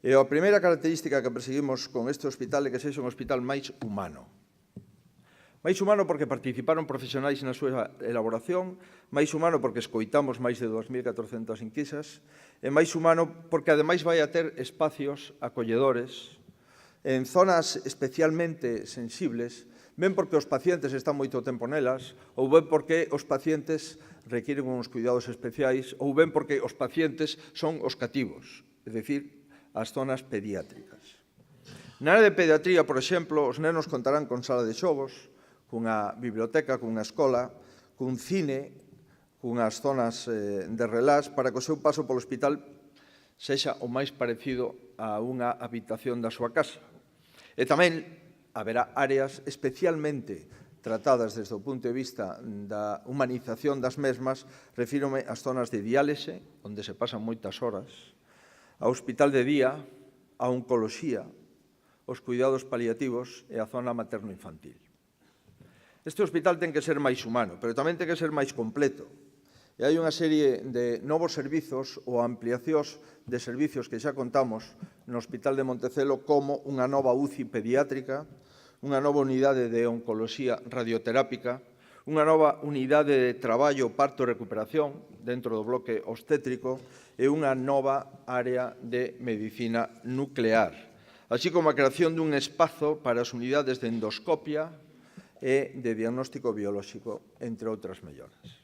E a primeira característica que perseguimos con este hospital é que sexa un hospital máis humano. Máis humano porque participaron profesionais na súa elaboración, máis humano porque escoitamos máis de 2.400 inquisas, e máis humano porque ademais vai a ter espacios acolledores en zonas especialmente sensibles, ben porque os pacientes están moito tempo nelas, ou ben porque os pacientes requiren uns cuidados especiais, ou ben porque os pacientes son os cativos, é dicir, as zonas pediátricas. Na área de pediatría, por exemplo, os nenos contarán con sala de xogos, cunha biblioteca, cunha escola, cun cine, cunhas zonas de relax, para que o seu paso polo hospital sexa o máis parecido a unha habitación da súa casa. E tamén haberá áreas especialmente tratadas desde o punto de vista da humanización das mesmas, refírome ás zonas de diálise, onde se pasan moitas horas, ao hospital de día, a oncoloxía, os cuidados paliativos e a zona materno-infantil. Este hospital ten que ser máis humano, pero tamén ten que ser máis completo. E hai unha serie de novos servizos ou ampliacións de servizos que xa contamos no Hospital de Montecelo, como unha nova UCI pediátrica, unha nova unidade de oncoloxía radioterápica, unha nova unidade de traballo parto e recuperación dentro do bloque obstétrico e unha nova área de medicina nuclear, así como a creación dun espazo para as unidades de endoscopia e de diagnóstico biolóxico, entre outras melloras.